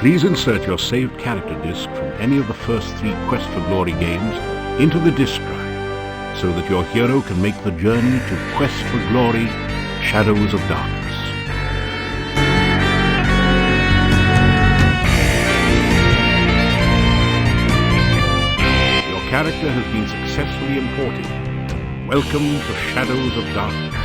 Please insert your saved character disc from any of the first 3 Quest for Glory games into the disc drive, so that your hero can make the journey to Quest for Glory, Shadows of Darkness. Your character has been successfully imported. Welcome to Shadows of Darkness.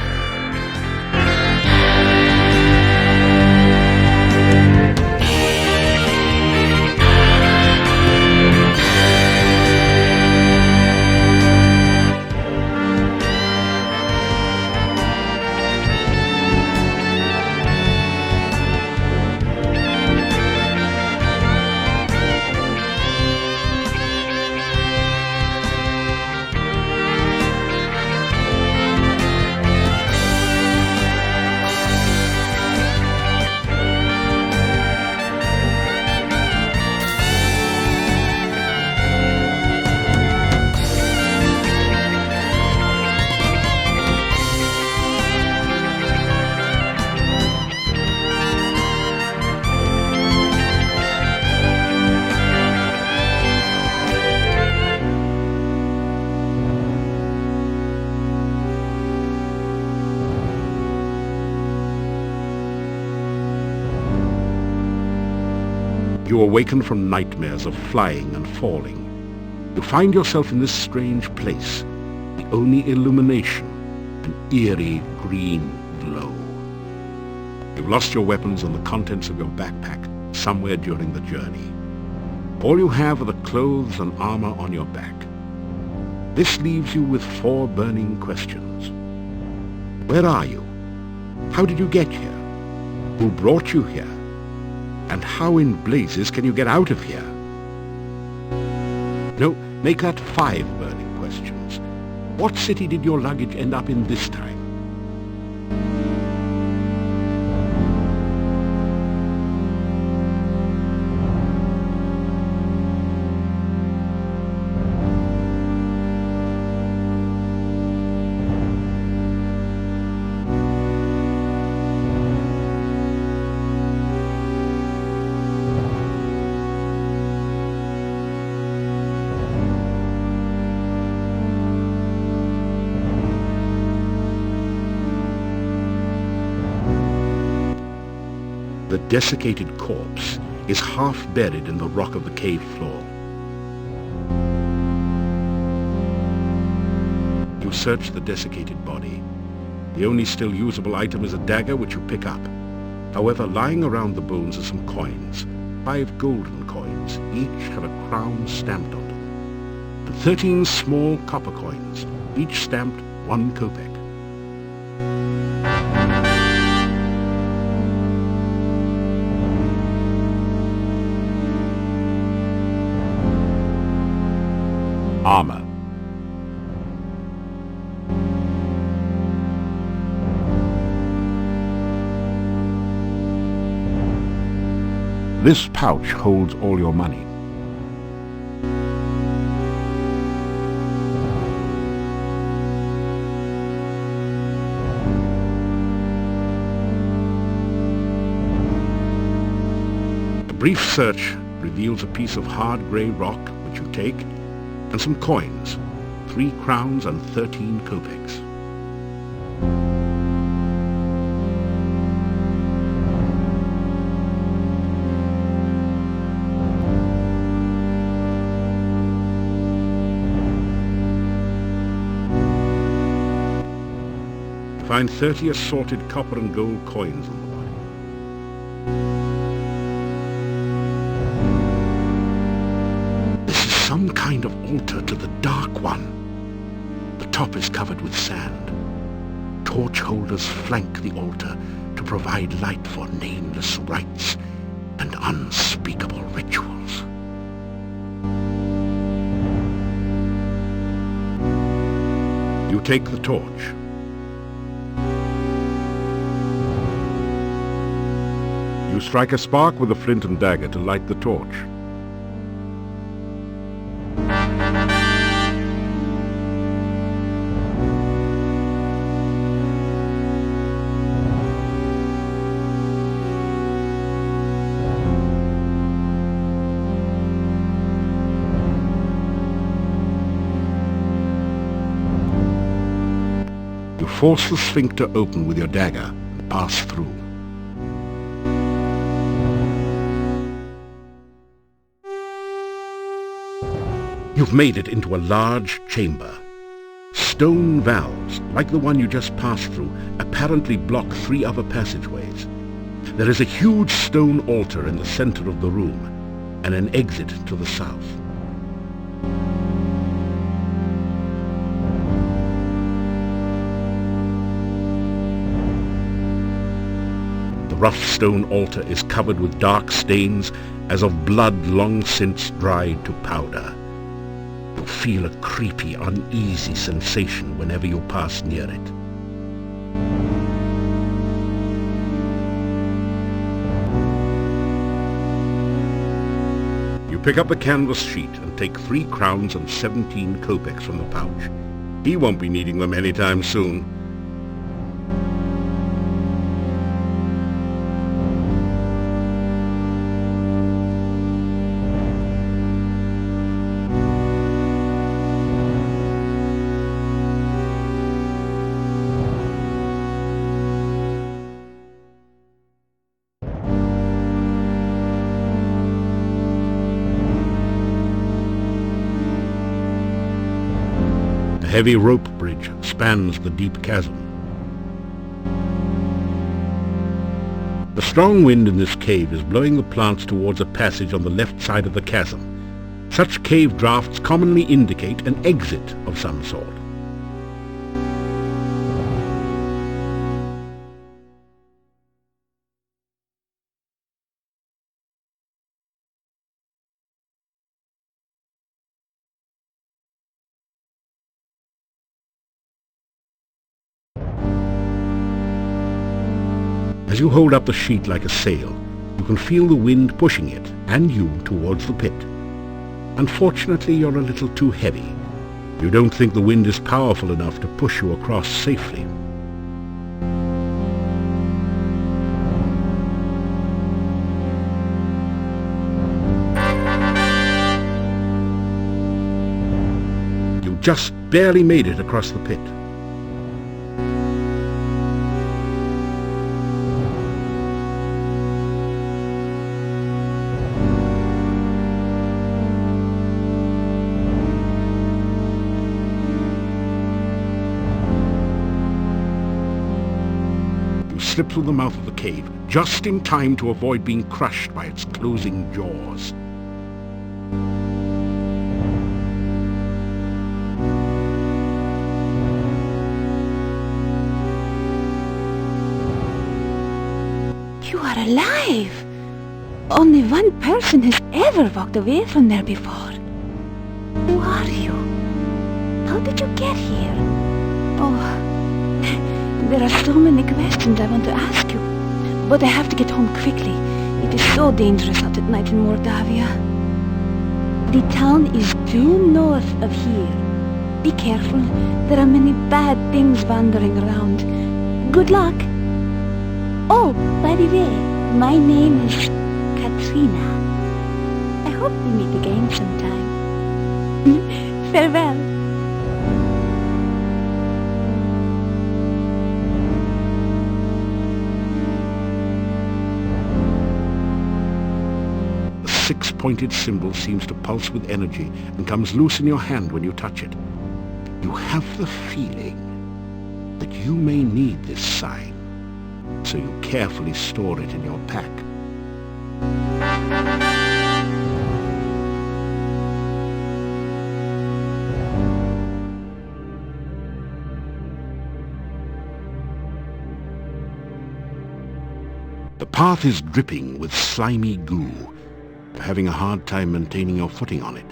You awaken from nightmares of flying and falling. You find yourself in this strange place, the only illumination, an eerie green glow. You've lost your weapons and the contents of your backpack somewhere during the journey. All you have are the clothes and armor on your back. This leaves you with 4 burning questions. Where are you? How did you get here? Who brought you here? And how in blazes can you get out of here? No, make that 5 burning questions. What city did your luggage end up in this time? The desiccated corpse is half buried in the rock of the cave floor. You search the desiccated body. The only still usable item is a dagger which you pick up. However, lying around the bones are some coins, 5 golden coins, each have a crown stamped onto them, and 13 small copper coins, each stamped 1 kopeck. Armor. This pouch holds all your money. A brief search reveals a piece of hard grey rock which you take, and some coins, 3 crowns and 13 kopecks. You find 30 assorted copper and gold coins on the body. Some kind of altar to the Dark One. The top is covered with sand. Torch holders flank the altar to provide light for nameless rites and unspeakable rituals. You take the torch. You strike a spark with a flint and dagger to light the torch. force the sphincter open with your dagger and pass through. You've made it into a large chamber. Stone valves, like the one you just passed through, apparently block 3 other passageways. There is a huge stone altar in the center of the room, and an exit to the south. The rough stone altar is covered with dark stains as of blood long since dried to powder. You feel a creepy, uneasy sensation whenever you pass near it. You pick up the canvas sheet and take 3 crowns and 17 kopecks from the pouch. He won't be needing them anytime soon. A heavy rope bridge spans the deep chasm. The strong wind in this cave is blowing the plants towards a passage on the left side of the chasm. Such cave drafts commonly indicate an exit of some sort. As you hold up the sheet like a sail, you can feel the wind pushing it, and you, towards the pit. Unfortunately, you're a little too heavy. You don't think the wind is powerful enough to push you across safely. You just barely made it across the pit. Slip through the mouth of the cave, just in time to avoid being crushed by its closing jaws. You are alive! Only one person has ever walked away from there before. Who are you? How did you get here? Oh... There are so many questions I want to ask you, but I have to get home quickly. It is so dangerous out at night in Mordavia. The town is due north of here. Be careful, there are many bad things wandering around. Good luck! Oh, by the way, my name is Katrina. I hope we meet again sometime. Farewell! The 6-pointed symbol seems to pulse with energy and comes loose in your hand when you touch it. You have the feeling that you may need this sign, so you carefully store it in your pack. The path is dripping with slimy goo. You're having a hard time maintaining your footing on it.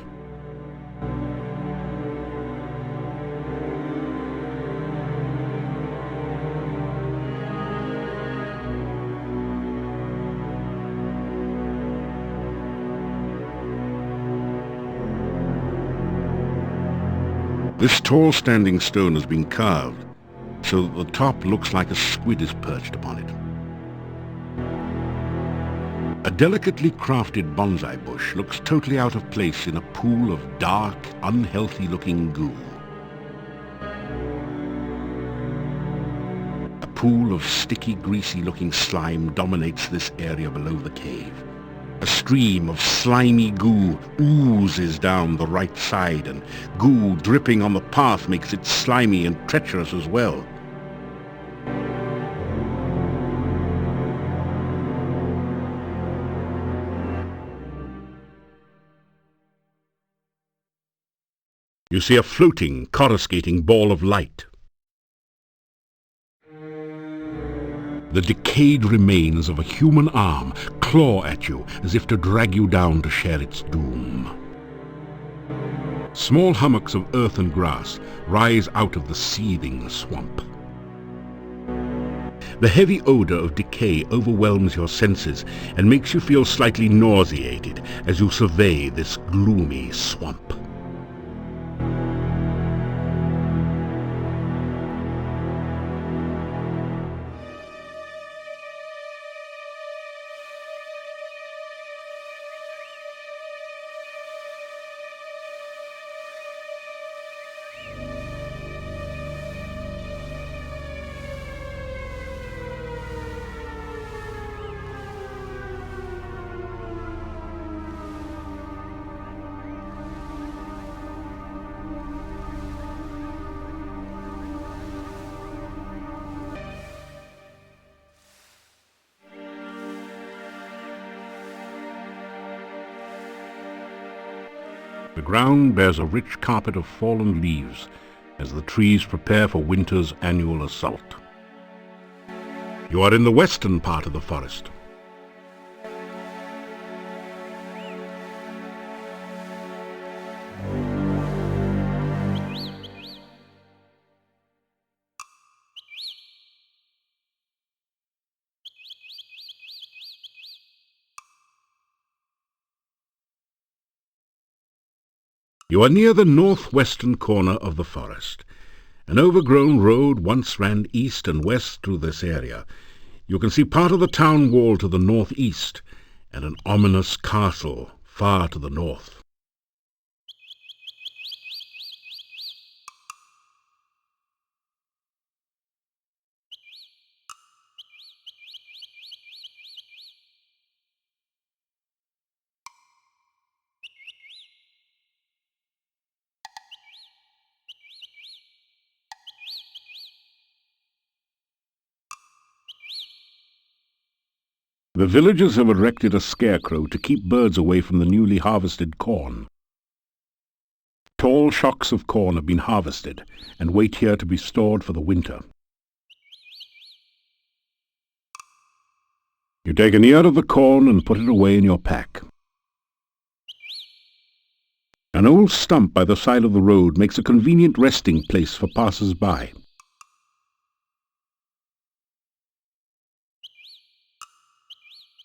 This tall standing stone has been carved so that the top looks like a squid is perched upon it. A delicately crafted bonsai bush looks totally out of place in a pool of dark, unhealthy-looking goo. pool of sticky, greasy-looking slime dominates this area below the cave. A stream of slimy goo oozes down the right side, and goo dripping on the path makes it slimy and treacherous as well. You see a floating, coruscating ball of light. The decayed remains of a human arm claw at you as if to drag you down to share its doom. Small hummocks of earth and grass rise out of the seething swamp. The heavy odor of decay overwhelms your senses and makes you feel slightly nauseated as you survey this gloomy swamp. The ground bears a rich carpet of fallen leaves as the trees prepare for winter's annual assault. You are in the western part of the forest. You are near the northwestern corner of the forest. An overgrown road once ran east and west through this area. You can see part of the town wall to the northeast and an ominous castle far to the north. The villagers have erected a scarecrow to keep birds away from the newly harvested corn. Tall shocks of corn have been harvested and wait here to be stored for the winter. You take an ear of the corn and put it away in your pack. An old stump by the side of the road makes a convenient resting place for passers-by.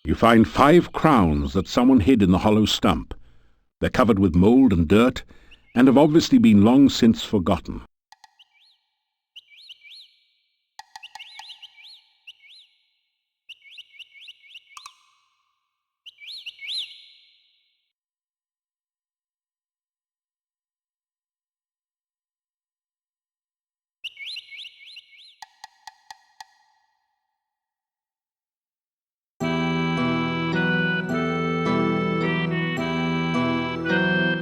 You find 5 crowns that someone hid in the hollow stump. They're covered with mold and dirt and have obviously been long since forgotten.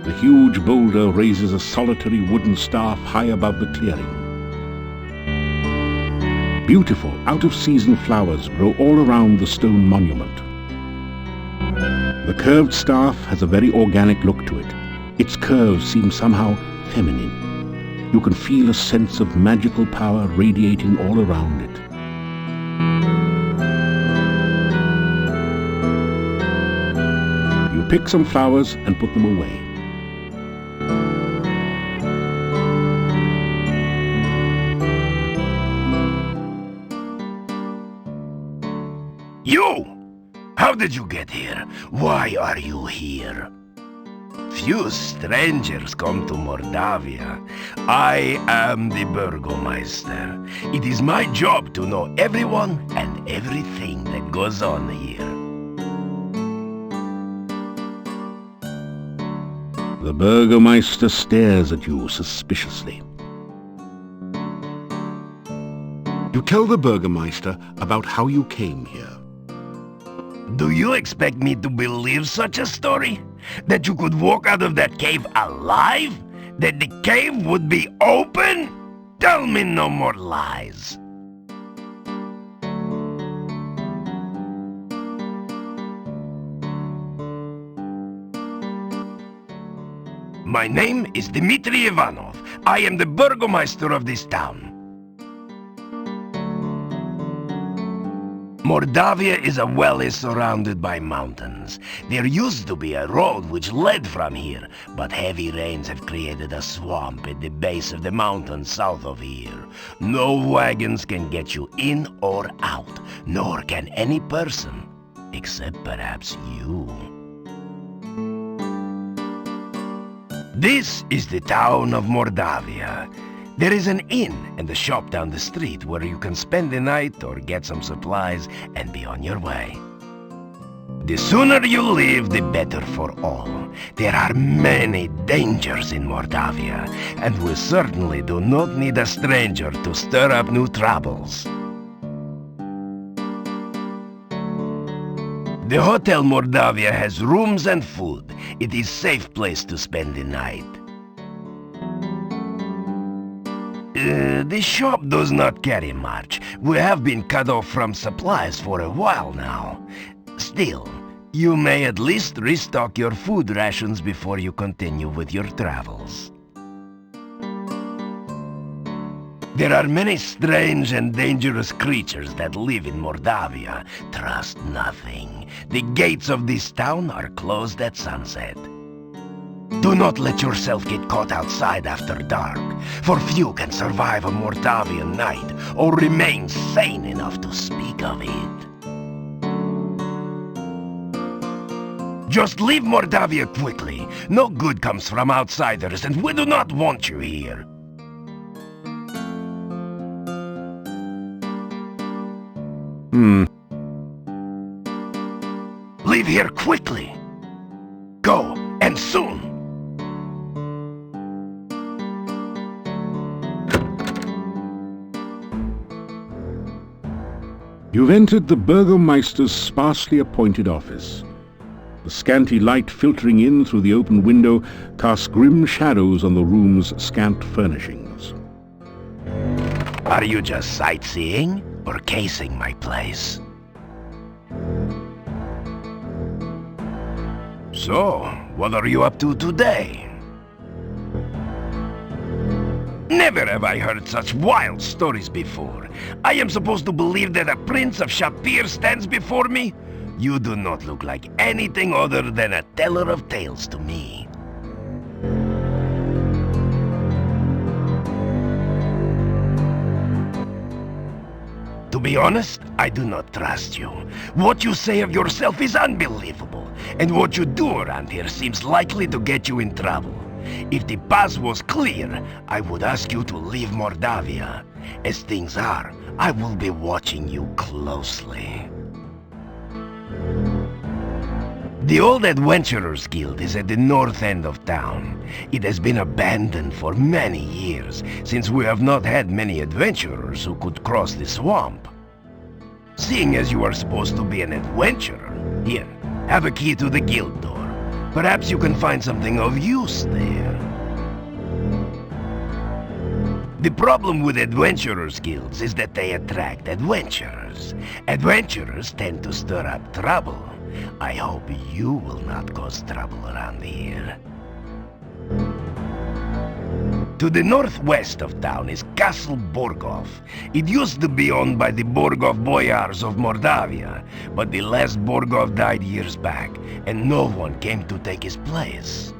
The huge boulder raises a solitary wooden staff high above the clearing. Beautiful, out-of-season flowers grow all around the stone monument. The curved staff has a very organic look to it. Its curves seem somehow feminine. You can feel a sense of magical power radiating all around it. You pick some flowers and put them away. You! How did you get here? Why are you here? Few strangers come to Mordavia. I am the Burgomeister. It is my job to know everyone and everything that goes on here. The Burgomeister stares at you suspiciously. You tell the Burgermeister about how you came here. Do you expect me to believe such a story? That you could walk out of that cave alive? That the cave would be open? Tell me no more lies. My name is Dmitri Ivanov. I am the Burgomaster of this town. Mordavia is a valley surrounded by mountains. There used to be a road which led from here, but heavy rains have created a swamp at the base of the mountain south of here. No wagons can get you in or out, nor can any person, except perhaps you. This is the town of Mordavia. There is an inn and a shop down the street where you can spend the night or get some supplies and be on your way. The sooner you leave, the better for all. There are many dangers in Mordavia, and we certainly do not need a stranger to stir up new troubles. The Hotel Mordavia has rooms and food. It is a safe place to spend the night. The shop does not carry much. We have been cut off from supplies for a while now. Still, you may at least restock your food rations before you continue with your travels. There are many strange and dangerous creatures that live in Mordavia. Trust nothing. The gates of this town are closed at sunset. Do not let yourself get caught outside after dark, for few can survive a Mordavian night or remain sane enough to speak of it. Just leave Mordavia quickly. No good comes from outsiders, and we do not want you here. Leave here quickly. Go, and soon. You've entered the Burgomeister's sparsely appointed office. The scanty light filtering in through the open window casts grim shadows on the room's scant furnishings. Are you just sightseeing or casing my place? So, what are you up to today? Never have I heard such wild stories before. I am supposed to believe that a prince of Shapir stands before me? You do not look like anything other than a teller of tales to me. To be honest, I do not trust you. What you say of yourself is unbelievable, and what you do around here seems likely to get you in trouble. If the path was clear, I would ask you to leave Mordavia. As things are, I will be watching you closely. The old Adventurers Guild is at the north end of town. It has been abandoned for many years, since we have not had many adventurers who could cross the swamp. Seeing as you are supposed to be an adventurer, here, have a key to the guild door. Perhaps you can find something of use there. The problem with adventurers' guilds is that they attract adventurers. Adventurers tend to stir up trouble. I hope you will not cause trouble around here. To the northwest of town is Castle Borgov. It used to be owned by the Borgov boyars of Mordavia, but the last Borgov died years back, and no one came to take his place.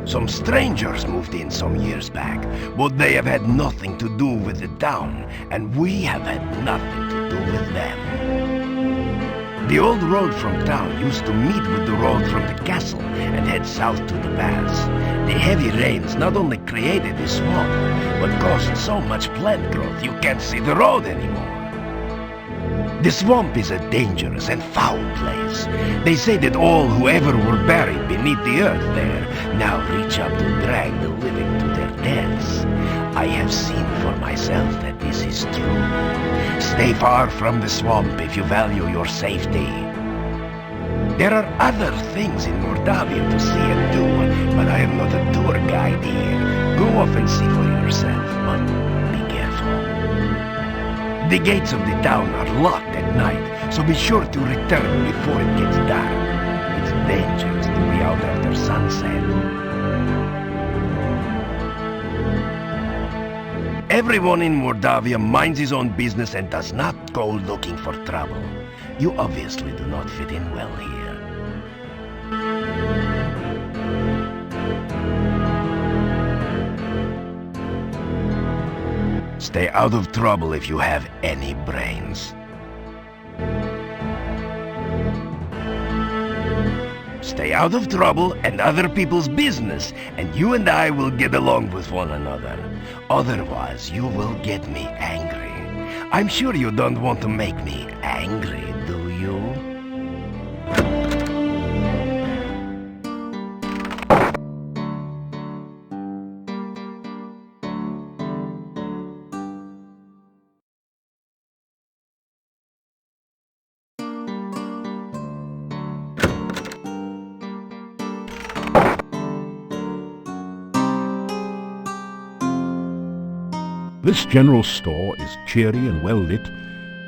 Some strangers moved in some years back, but they have had nothing to do with the town, and we have had nothing to do with them. The old road from town used to meet with the road from the castle and head south to the pass. The heavy rains not only created the swamp, but caused so much plant growth you can't see the road anymore. The swamp is a dangerous and foul place. They say that all who ever were buried beneath the earth there now reach up to drag the living to their deaths. I have seen for myself that the this is true. Stay far from the swamp if you value your safety. There are other things in Mordavia to see and do, but I am not a tour guide here. Go off and see for yourself, but be careful. The gates of the town are locked at night, so be sure to return before it gets dark. It's dangerous to be out after sunset. Everyone in Mordavia minds his own business and does not go looking for trouble. You obviously do not fit in well here. Stay out of trouble if you have any brains. Stay out of trouble and other people's business, and you and I will get along with one another. Otherwise, you will get me angry. I'm sure you don't want to make me angry, do you? This general store is cheery and well lit,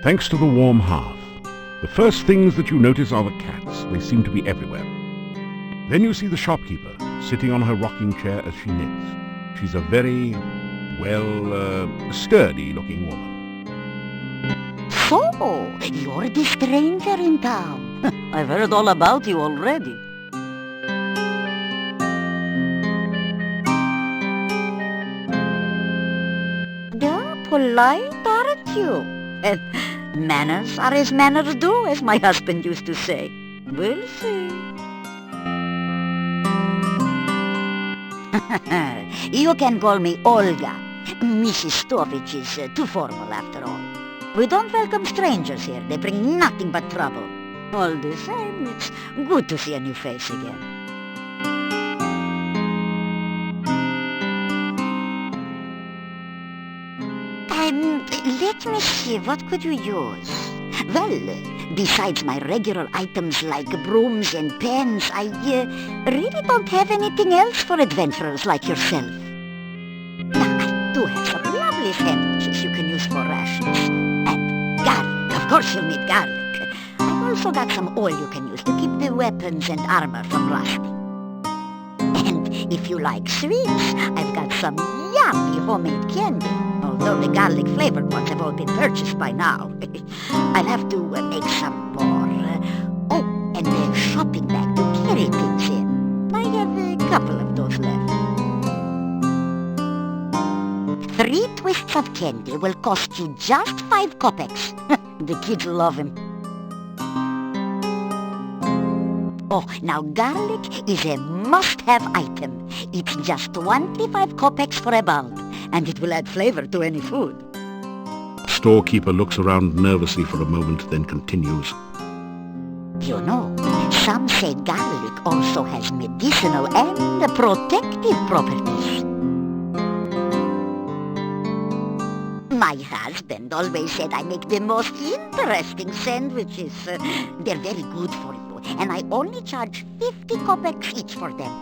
thanks to the warm hearth. The first things that you notice are the cats. They seem to be everywhere. Then you see the shopkeeper, sitting on her rocking chair as she knits. She's a very, sturdy-looking woman. So, you're the stranger in town. I've heard all about you already. Polite, aren't you? And manners are as manners do, as my husband used to say. We'll see. You can call me Olga. Mrs. Stovich is too formal after all. We don't welcome strangers here. They bring nothing but trouble. All the same, it's good to see a new face again. Let me see, what could you use? Well, besides my regular items like brooms and pens, I really don't have anything else for adventurers like yourself. Now, I do have some lovely sandwiches you can use for rations. And garlic, of course you'll need garlic. I've also got some oil you can use to keep the weapons and armor from rusting. And if you like sweets, I've got some yummy homemade candy. Although the garlic-flavored ones have all been purchased by now. I'll have to make some more. And a shopping bag to carry things in. I have a couple of those left. 3 twists of candy will cost you just 5 kopecks. The kids love him. Oh, now garlic is a must-have item. It's just 25 kopecks for a bulb, and it will add flavor to any food. Storekeeper looks around nervously for a moment, then continues. You know, some say garlic also has medicinal and protective properties. My husband always said I make the most interesting sandwiches. They're very good for you, and I only charge 50 kopecks each for them.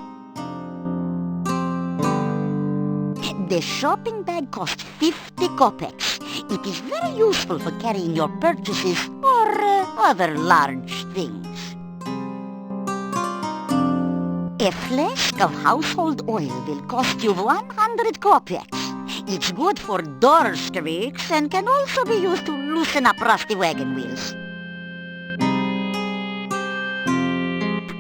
The shopping bag costs 50 kopecks. It is very useful for carrying your purchases or other large things. A flask of household oil will cost you 100 kopecks. It's good for door squeaks and can also be used to loosen up rusty wagon wheels.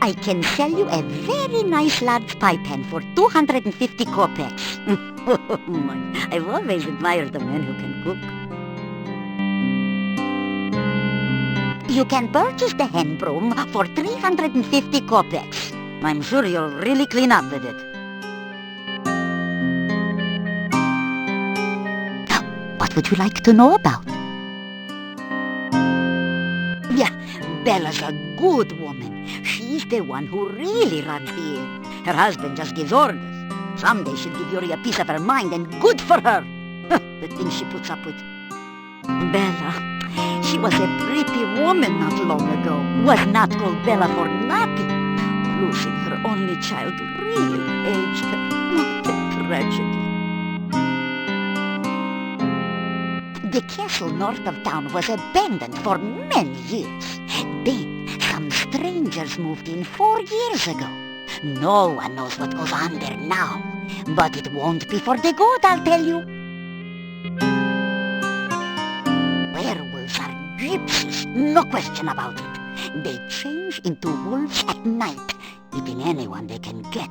I can sell you a very nice large pie pan for 250 kopecks. I've always admired the men who can cook. You can purchase the hand broom for 350 kopecks. I'm sure you'll really clean up with it. What would you like to know about? Yeah, Bella's a good woman. She's the one who really runs the inn. Her husband just gives orders. Someday she'll give Yuri a piece of her mind, and good for her. The things she puts up with. Bella. She was a pretty woman not long ago. Was not called Bella for nothing. Losing her only child really aged her. What a tragedy. The castle north of town was abandoned for many years. Then some strangers moved in 4 years ago. No one knows what goes on there now. But it won't be for the good, I'll tell you. Werewolves are gypsies, no question about it. They change into wolves at night, eating anyone they can get.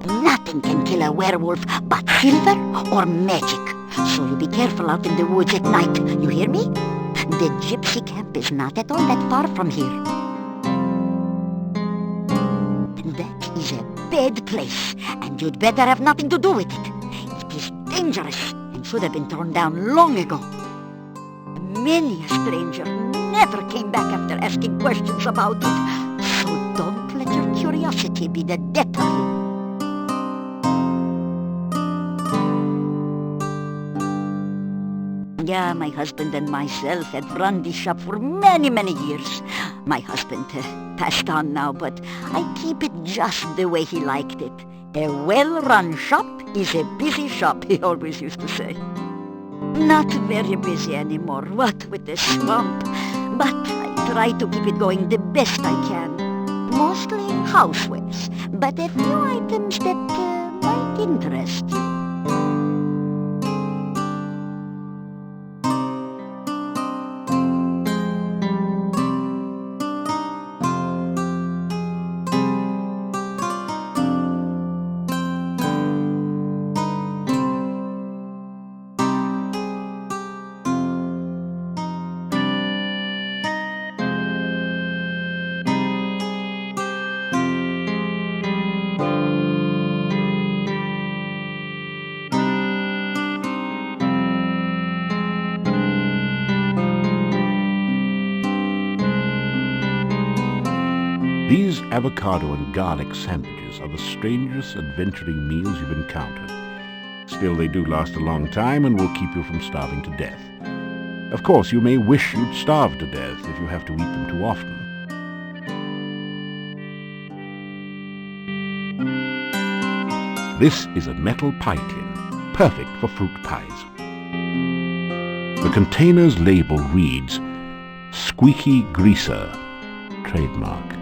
Nothing can kill a werewolf but silver or magic. So you be careful out in the woods at night, you hear me? The gypsy camp is not at all that far from here. That is a bad place, and you'd better have nothing to do with it. It is dangerous and should have been torn down long ago. Many a stranger never came back after asking questions about it, so don't let your curiosity be the death of you. Yeah, my husband and myself had run this shop for many, many years. My husband passed on now, but I keep it just the way he liked it. A well-run shop is a busy shop, he always used to say. Not very busy anymore, what with the swamp. But I try to keep it going the best I can. Mostly housewares, but a few items that might interest you. These avocado and garlic sandwiches are the strangest adventuring meals you've encountered. Still, they do last a long time and will keep you from starving to death. Of course, you may wish you'd starve to death if you have to eat them too often. This is a metal pie tin, perfect for fruit pies. The container's label reads, Squeaky Greaser, trademark.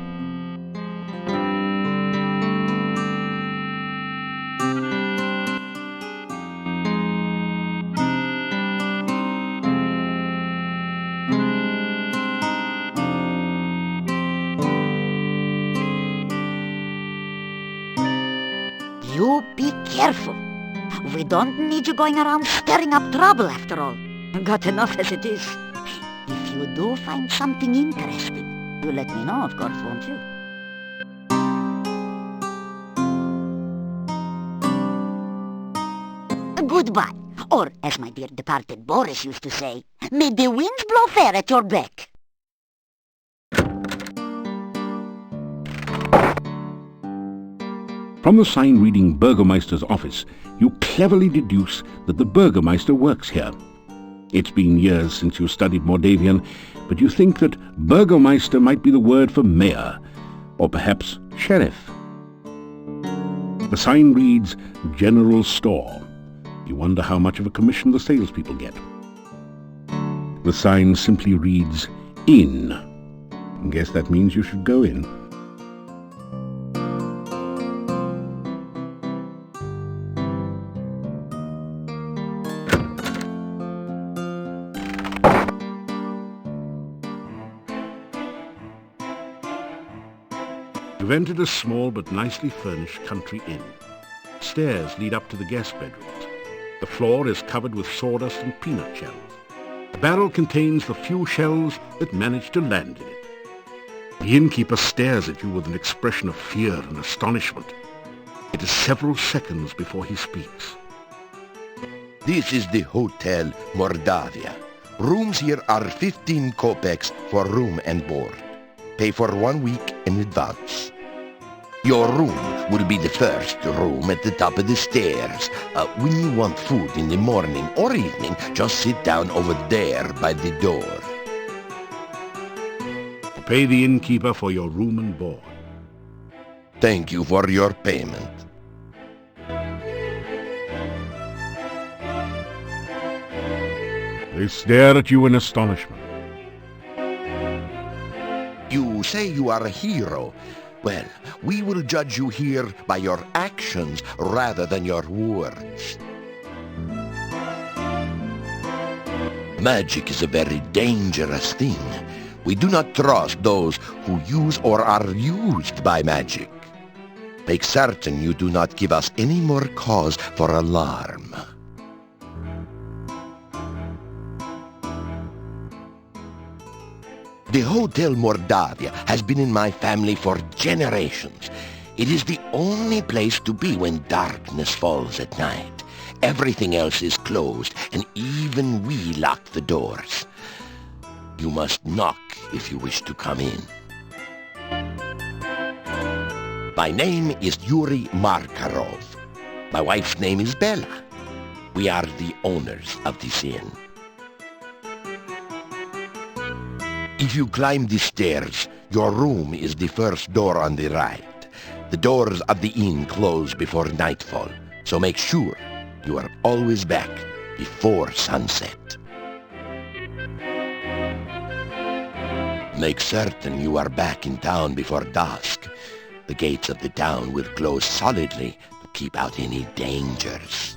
You be careful. We don't need you going around stirring up trouble after all. Got enough as it is. If you do find something interesting, you let me know, of course, won't you? Goodbye. Or, as my dear departed Boris used to say, may the winds blow fair at your back. From the sign reading Burgomeister's office, you cleverly deduce that the Burgomeister works here. It's been years since you studied Mordavian, but you think that Burgomeister might be the word for mayor, or perhaps sheriff. The sign reads General Store. You wonder how much of a commission the salespeople get. The sign simply reads Inn. I guess that means you should go in. You've entered a small but nicely furnished country inn. Stairs lead up to the guest bedrooms. The floor is covered with sawdust and peanut shells. The barrel contains the few shells that manage to land in it. The innkeeper stares at you with an expression of fear and astonishment. It is several seconds before he speaks. This is the Hotel Mordavia. Rooms here are 15 kopecks for room and board. Pay for 1 week in advance. Your room will be the first room at the top of the stairs. When you want food in the morning or evening, just sit down over there by the door. Pay the innkeeper for your room and board. Thank you for your payment. They stare at you in astonishment. You say you are a hero. Well, we will judge you here by your actions rather than your words. Magic is a very dangerous thing. We do not trust those who use or are used by magic. Make certain you do not give us any more cause for alarm. The Hotel Mordavia has been in my family for generations. It is the only place to be when darkness falls at night. Everything else is closed, and even we lock the doors. You must knock if you wish to come in. My name is Yuri Markarov. My wife's name is Bella. We are the owners of this inn. If you climb the stairs, your room is the first door on the right. The doors of the inn close before nightfall, so make sure you are always back before sunset. Make certain you are back in town before dusk. The gates of the town will close solidly to keep out any dangers.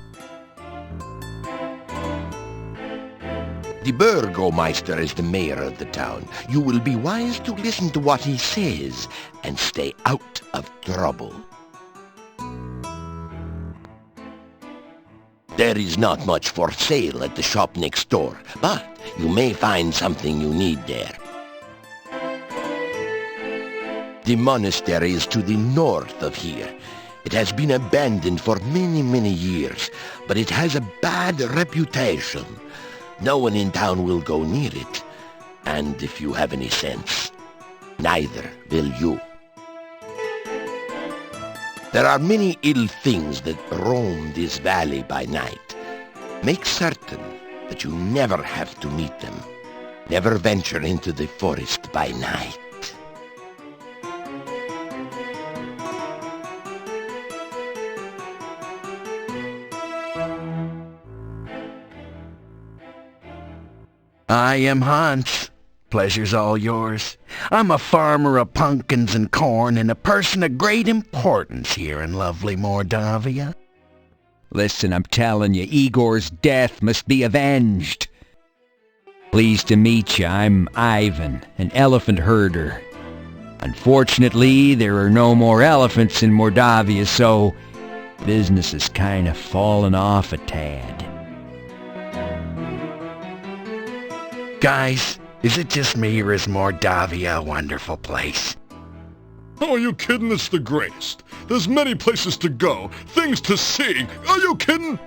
The Burgomeister is the mayor of the town. You will be wise to listen to what he says and stay out of trouble. There is not much for sale at the shop next door, but you may find something you need there. The monastery is to the north of here. It has been abandoned for many, many years, but it has a bad reputation. No one in town will go near it, and if you have any sense, neither will you. There are many ill things that roam this valley by night. Make certain that you never have to meet them. Never venture into the forest by night. I am Hans. Pleasure's all yours. I'm a farmer of pumpkins and corn and a person of great importance here in lovely Mordavia. Listen, I'm telling you, Igor's death must be avenged. Pleased to meet you. I'm Ivan, an elephant herder. Unfortunately, there are no more elephants in Mordavia, so business has kind of fallen off a tad. Guys, is it just me or is Mordavia a wonderful place? Oh, are you kidding? It's the greatest. There's many places to go, things to see. Are you kidding?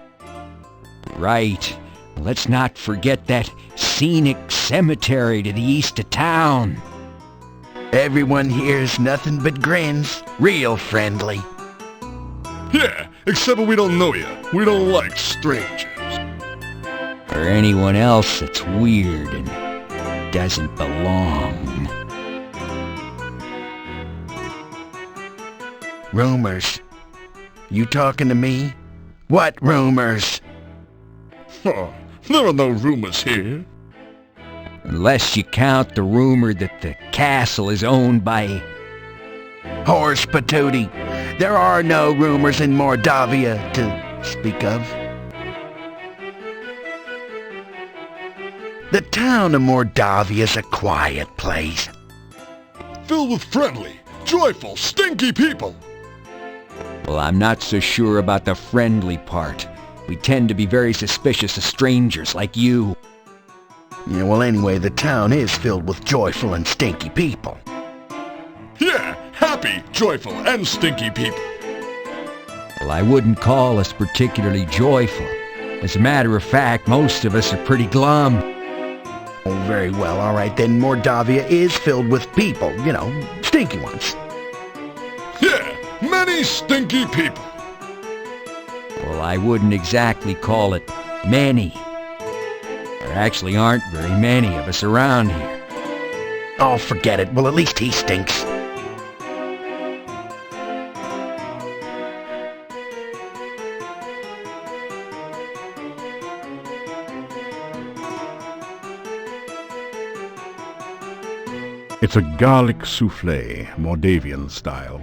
Right. Let's not forget that scenic cemetery to the east of town. Everyone here's nothing but grins. Real friendly. Yeah, except when we don't know you. We don't like strangers. Or anyone else that's weird and doesn't belong. Rumors? You talking to me? What rumors? Oh, there are no rumors here. Unless you count the rumor that the castle is owned by Horse Patootie. There are no rumors in Mordavia to speak of. The town of Mordavia is a quiet place. Filled with friendly, joyful, stinky people. Well, I'm not so sure about the friendly part. We tend to be very suspicious of strangers like you. Yeah, well, anyway, the town is filled with joyful and stinky people. Yeah, happy, joyful, and stinky people. Well, I wouldn't call us particularly joyful. As a matter of fact, most of us are pretty glum. Oh, very well, all right, then Mordavia is filled with people, you know, stinky ones. Yeah, Many stinky people. Well, I wouldn't exactly call it many. There actually aren't very many of us around here. Oh, forget it. Well, at least he stinks. It's a garlic souffle, Mordavian style.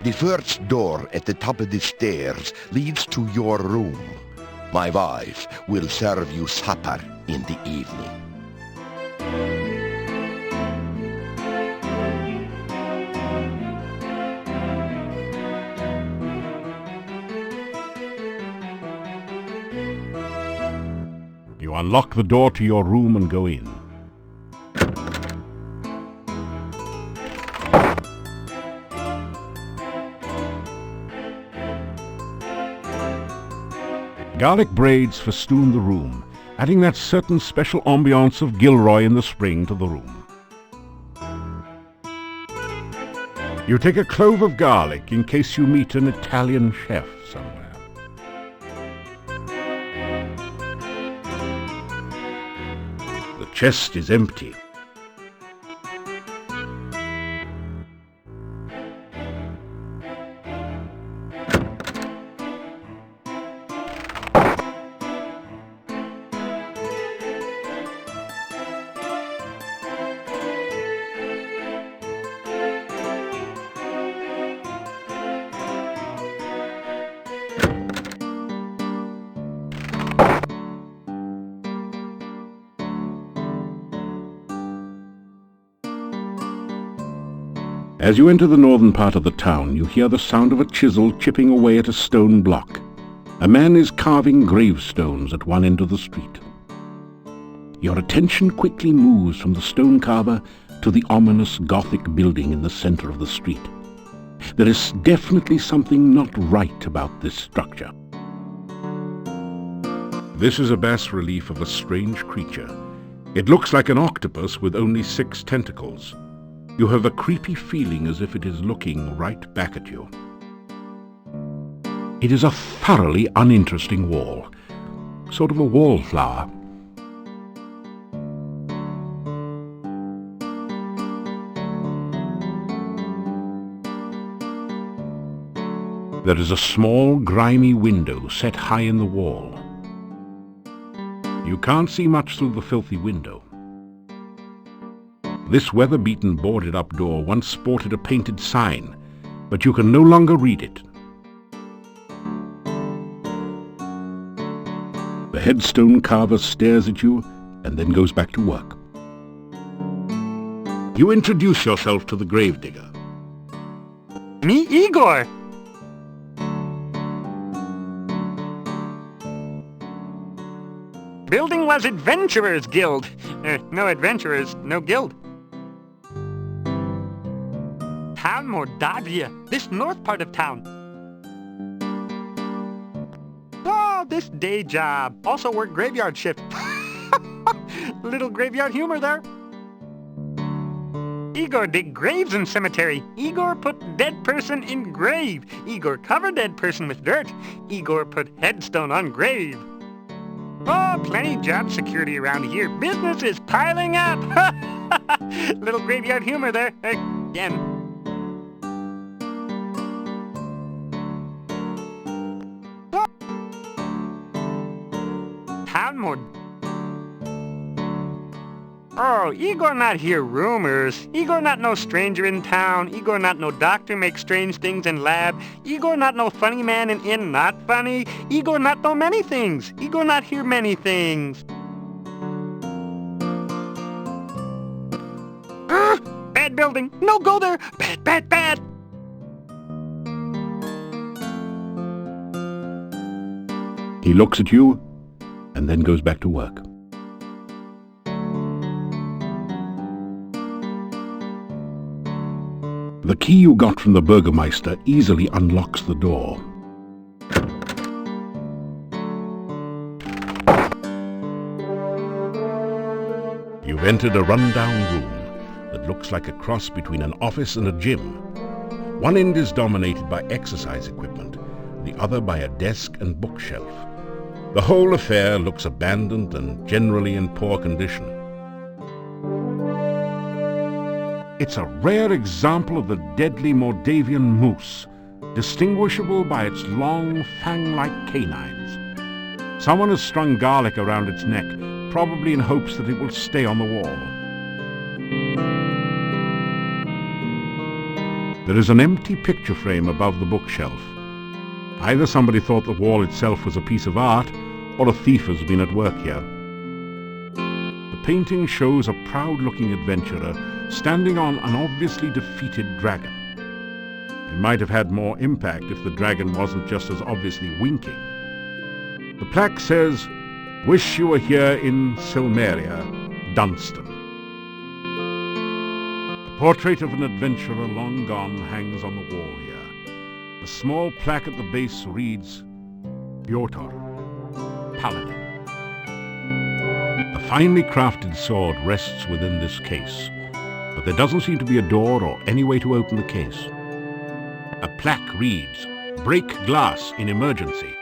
The first door at the top of the stairs leads to your room. My wife will serve you supper in the evening. You unlock the door to your room and go in. Garlic braids festoon the room, adding that certain special ambiance of Gilroy in the spring to the room. You take a clove of garlic in case you meet an Italian chef somewhere. The chest is empty. As you enter the northern part of the town, you hear the sound of a chisel chipping away at a stone block. A man is carving gravestones at one end of the street. Your attention quickly moves from the stone carver to the ominous Gothic building in the center of the street. There is definitely something not right about this structure. This is a bas-relief of a strange creature. It looks like an octopus with only 6 tentacles. You have a creepy feeling as if it is looking right back at you. It is a thoroughly uninteresting wall, sort of a wallflower. There is a small, grimy window set high in the wall. You can't see much through the filthy window. This weather-beaten boarded-up door once sported a painted sign, but you can no longer read it. The headstone carver stares at you and then goes back to work. You introduce yourself to the gravedigger. Me, Igor. Building was Adventurers Guild. No adventurers, no guild. Town Mordavia, this north part of town. Oh, this day job. Also work graveyard shift. Little graveyard humor there. Igor dig graves in cemetery. Igor put dead person in grave. Igor cover dead person with dirt. Igor put headstone on grave. Oh, plenty job security around here. Business is piling up. Little graveyard humor there. Again. Town more. Oh, Igor not hear rumors. Igor not no stranger in town. Igor not no doctor make strange things in lab. Igor not no funny man in inn not funny. Igor not know many things. Igor not hear many things. Bad building. No go there. Bad, bad, bad. He looks at you and then goes back to work. The key you got from the Burgermeister easily unlocks the door. You've entered a run-down room that looks like a cross between an office and a gym. One end is dominated by exercise equipment, the other by a desk and bookshelf. The whole affair looks abandoned and generally in poor condition. It's a rare example of the deadly Mordavian moose, distinguishable by its long, fang-like canines. Someone has strung garlic around its neck, probably in hopes that it will stay on the wall. There is an empty picture frame above the bookshelf. Either somebody thought the wall itself was a piece of art, or a thief has been at work here. The painting shows a proud-looking adventurer standing on an obviously defeated dragon. It might have had more impact if the dragon wasn't just as obviously winking. The plaque says, "Wish you were here in Silmeria, Dunstan." A portrait of an adventurer long gone hangs on the wall here. A small plaque at the base reads, "Piotr, Paladin." A finely crafted sword rests within this case, but there doesn't seem to be a door or any way to open the case. A plaque reads, "Break glass in emergency."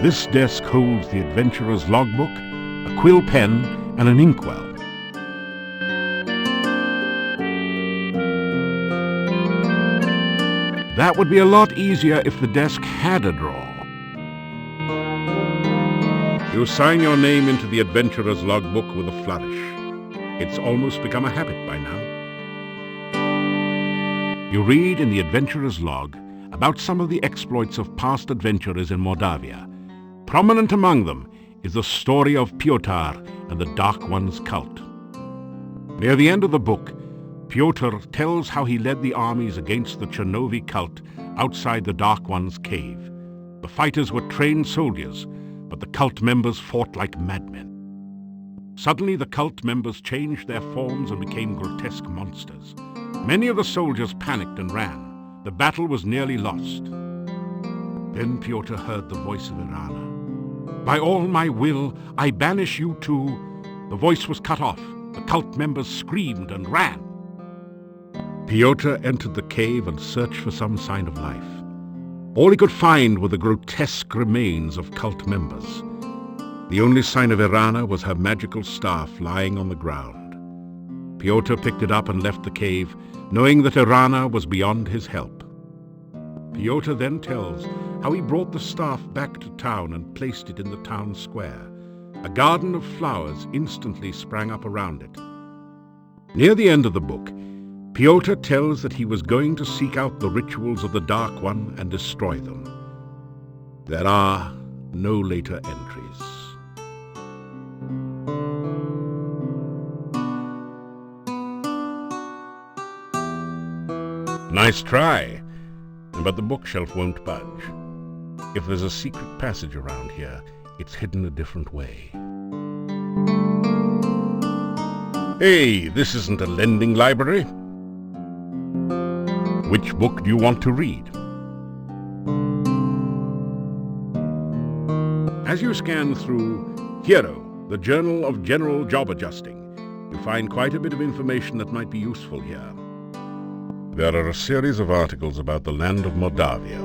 This desk holds the adventurer's logbook, a quill pen, and an inkwell. That would be a lot easier if the desk had a drawer. You sign your name into the adventurer's logbook with a flourish. It's almost become a habit by now. You read in the adventurer's log about some of the exploits of past adventurers in Mordavia. Prominent among them is the story of Piotr and the Dark One's cult. Near the end of the book, Piotr tells how he led the armies against the Chernovi cult outside the Dark One's cave. The fighters were trained soldiers, but the cult members fought like madmen. Suddenly the cult members changed their forms and became grotesque monsters. Many of the soldiers panicked and ran. The battle was nearly lost. Then Piotr heard the voice of Irana. "By all my will, I banish you too." The voice was cut off. The cult members screamed and ran. Piotr entered the cave and searched for some sign of life. All he could find were the grotesque remains of cult members. The only sign of Irana was her magical staff lying on the ground. Piotr picked it up and left the cave, knowing that Irana was beyond his help. Piotr then tells how he brought the staff back to town and placed it in the town square. A garden of flowers instantly sprang up around it. Near the end of the book, Piotr tells that he was going to seek out the rituals of the Dark One and destroy them. There are no later entries. Nice try, but the bookshelf won't budge. If there's a secret passage around here, it's hidden a different way. Hey, this isn't a lending library. Which book do you want to read? As you scan through Hero, the Journal of General Job Adjusting, you find quite a bit of information that might be useful here. There are a series of articles about the land of Mordavia.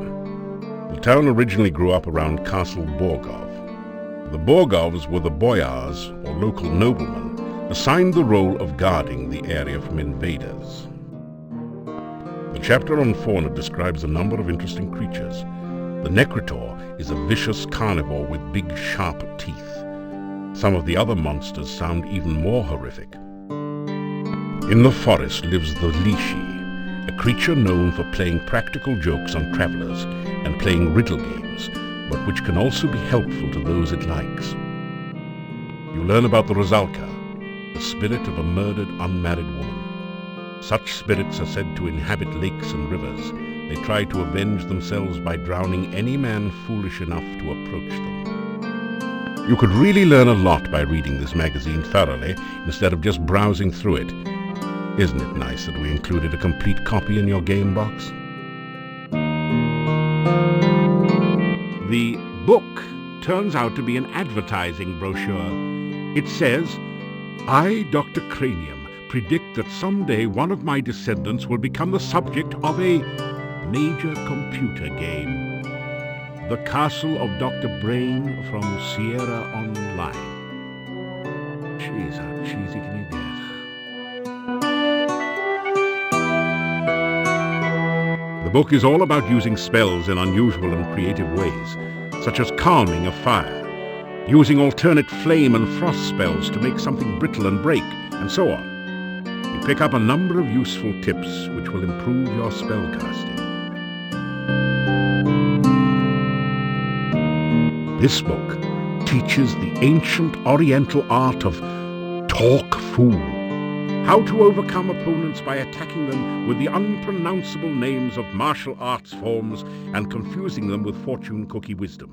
The town originally grew up around Castle Borgov. The Borgovs were the boyars, or local noblemen, assigned the role of guarding the area from invaders. The chapter on fauna describes a number of interesting creatures. The Necrotor is a vicious carnivore with big, sharp teeth. Some of the other monsters sound even more horrific. In the forest lives the Lishi, a creature known for playing practical jokes on travelers and playing riddle games, but which can also be helpful to those it likes. You learn about the Rosalka, the spirit of a murdered, unmarried woman. Such spirits are said to inhabit lakes and rivers. They try to avenge themselves by drowning any man foolish enough to approach them. You could really learn a lot by reading this magazine thoroughly instead of just browsing through it. Isn't it nice that we included a complete copy in your game box? turns out to be an advertising brochure. It says, "I, Dr. Cranium, predict that someday one of my descendants will become the subject of a major computer game. The Castle of Dr. Brain from Sierra Online." Jeez, how cheesy can you get? The book is all about using spells in unusual and creative ways, such as calming a fire, using alternate flame and frost spells to make something brittle and break, and so on. You pick up a number of useful tips which will improve your spellcasting. This book teaches the ancient Oriental art of talk fool. How to overcome opponents by attacking them with the unpronounceable names of martial arts forms and confusing them with fortune cookie wisdom.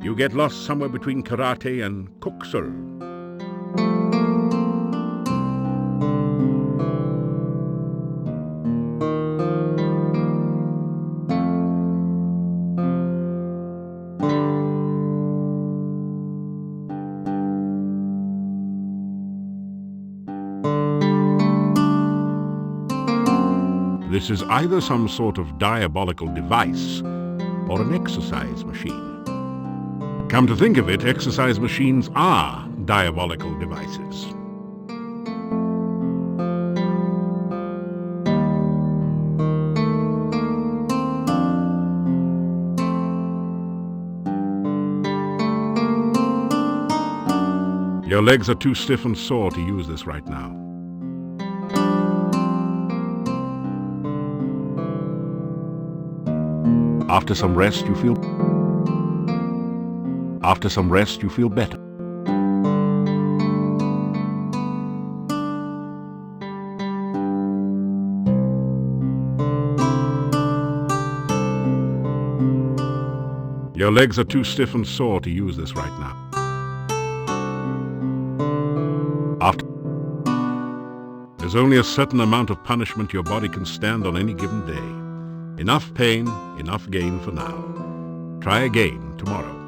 You get lost somewhere between karate and kuksul. This is either some sort of diabolical device or an exercise machine. Come to think of it, exercise machines are diabolical devices. Your legs are too stiff and sore to use this right now. After some rest, you feel better. Your legs are too stiff and sore to use this right now. There's only a certain amount of punishment your body can stand on any given day. Enough pain, enough gain for now. Try again tomorrow.